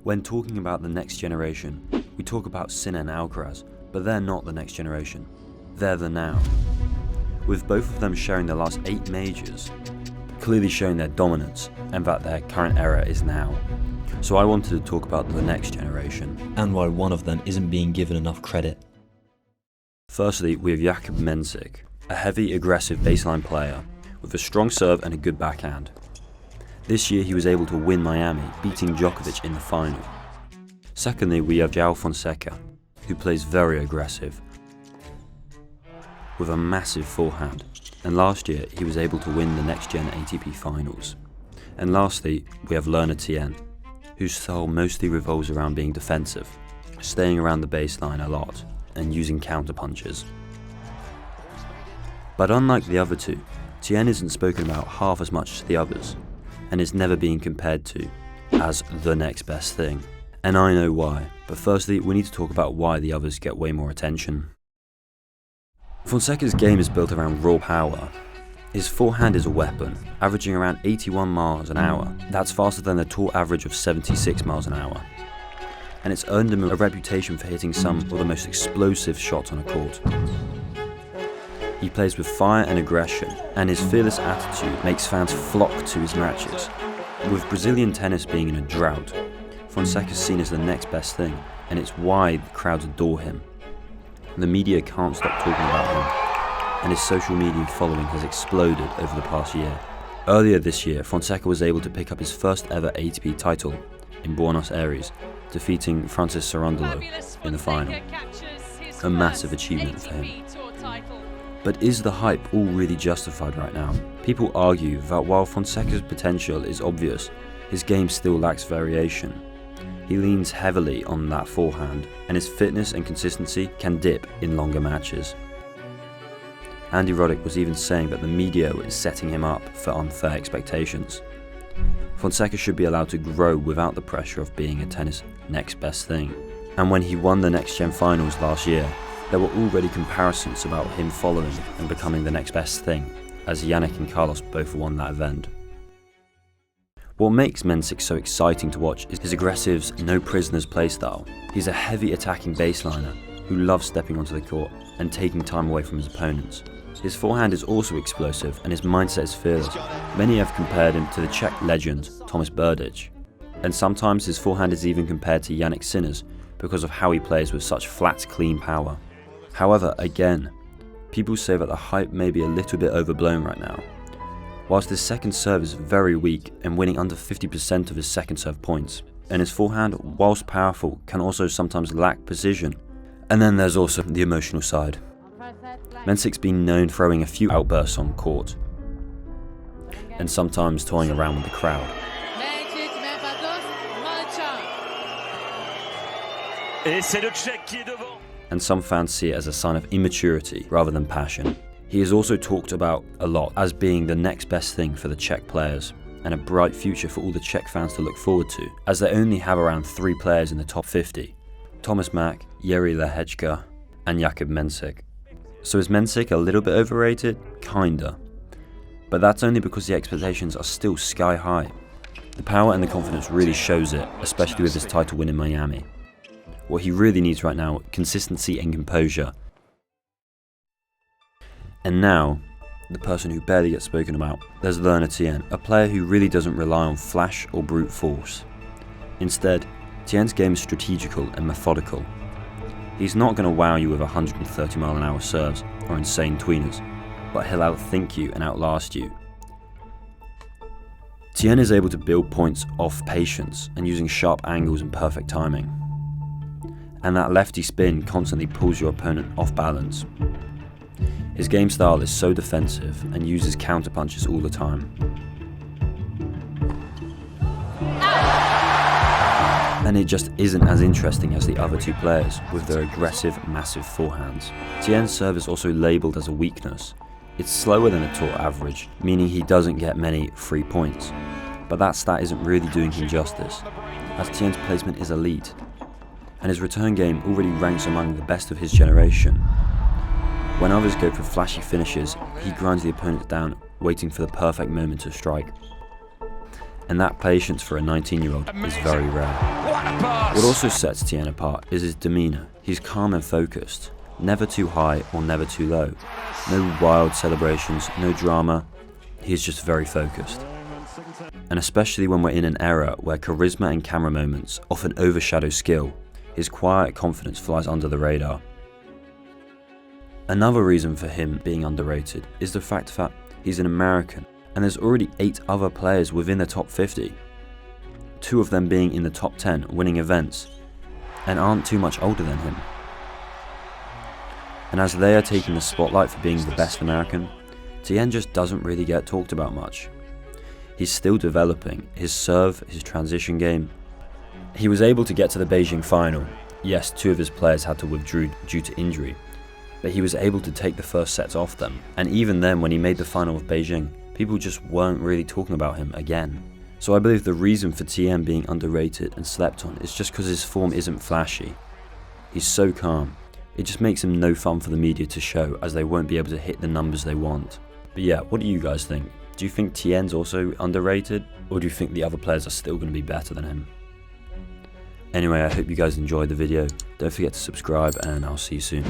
When talking about the next generation, we talk about Sinner and Alcaraz, but they're not the next generation. They're the now. With both of them sharing the last 8 majors, clearly showing their dominance and that their current era is now. So I wanted to talk about the next generation. And why one of them isn't being given enough credit. Firstly, we have Mensik, a heavy, aggressive baseline player with a strong serve and a good backhand. This year he was able to win Miami, beating Djokovic in the final. Secondly, we have Fonseca, who plays very aggressive, with a massive forehand, and last year he was able to win the Next Gen ATP Finals. And lastly, we have Tien, whose style mostly revolves around being defensive, staying around the baseline a lot, and using counter-punches. But unlike the other two, Tien isn't spoken about half as much as the others, and is never being compared to as the next best thing. And I know why, but firstly we need to talk about why the others get way more attention. Fonseca's game is built around raw power. His forehand is a weapon, averaging around 81 miles an hour. That's faster than the tour average of 76 miles an hour. And it's earned him a reputation for hitting some of the most explosive shots on a court. He plays with fire and aggression, and his fearless attitude makes fans flock to his matches. With Brazilian tennis being in a drought, Fonseca is seen as the next best thing, and it's why the crowds adore him. The media can't stop talking about him, and his social media following has exploded over the past year. Earlier this year, Fonseca was able to pick up his first ever ATP title in Buenos Aires, defeating Francis Cerundolo in the final. A massive achievement for him. But is the hype all really justified right now? People argue that while Fonseca's potential is obvious, his game still lacks variation. He leans heavily on that forehand, and his fitness and consistency can dip in longer matches. Andy Roddick was even saying that the media is setting him up for unfair expectations. Fonseca should be allowed to grow without the pressure of being a tennis next best thing. And when he won the Next Gen Finals last year, there were already comparisons about him following and becoming the next best thing, as Jannik and Carlos both won that event. What makes Mensik so exciting to watch is his aggressive, no-prisoners playstyle. He's a heavy attacking baseliner who loves stepping onto the court and taking time away from his opponents. His forehand is also explosive and his mindset is fearless. Many have compared him to the Czech legend Tomáš Berdych, and sometimes his forehand is even compared to Jannik Sinner's because of how he plays with such flat, clean power. However, again, people say that the hype may be a little bit overblown right now. Whilst his second serve is very weak and winning under 50% of his second serve points, and his forehand, whilst powerful, can also sometimes lack precision. And then there's also the emotional side. Mensik's been known throwing a few outbursts on court, and sometimes toying around with the crowd. And some fans see it as a sign of immaturity rather than passion. He is also talked about a lot as being the next best thing for the Czech players, and a bright future for all the Czech fans to look forward to, as they only have around 3 players in the top 50. Thomas Mak, Jiří Lehečka and Mensik. So is Mensik a little bit overrated? Kinda. But that's only because the expectations are still sky high. The power and the confidence really shows it, especially with his title win in Miami. What he really needs right now, consistency and composure. And now, the person who barely gets spoken about, there's Tien, a player who really doesn't rely on flash or brute force. Instead, Tien's game is strategical and methodical. He's not going to wow you with 130 mile an hour serves or insane tweeners, but he'll outthink you and outlast you. Tien is able to build points off patience and using sharp angles and perfect timing. And that lefty spin constantly pulls your opponent off balance. His game style is so defensive and uses counter punches all the time. And it just isn't as interesting as the other two players with their aggressive, massive forehands. Tien's serve is also labelled as a weakness. It's slower than a tour average, meaning he doesn't get many free points. But that stat isn't really doing him justice, as Tien's placement is elite, and his return game already ranks among the best of his generation. When others go for flashy finishes, he grinds the opponent down, waiting for the perfect moment to strike. And that patience for a 19-year-old is very rare. What also sets Tien apart is his demeanour. He's calm and focused, never too high or never too low. No wild celebrations, no drama. He's just very focused. And especially when we're in an era where charisma and camera moments often overshadow skill, his quiet confidence flies under the radar. Another reason for him being underrated is the fact that he's an American, and there's already 8 other players within the top 50. 2 of them being in the top 10 winning events, and aren't too much older than him. And as they are taking the spotlight for being the best American, Tien just doesn't really get talked about much. He's still developing his serve, his transition game. He was able to get to the Beijing final. Yes, 2 of his players had to withdraw due to injury, but he was able to take the first sets off them. And even then, when he made the final of Beijing, people just weren't really talking about him again. So I believe the reason for Tien being underrated and slept on is just because his form isn't flashy. He's so calm. It just makes him no fun for the media to show, as they won't be able to hit the numbers they want. But yeah, what do you guys think? Do you think Tien's also underrated, or do you think the other players are still going to be better than him? Anyway, I hope you guys enjoyed the video. Don't forget to subscribe, and I'll see you soon.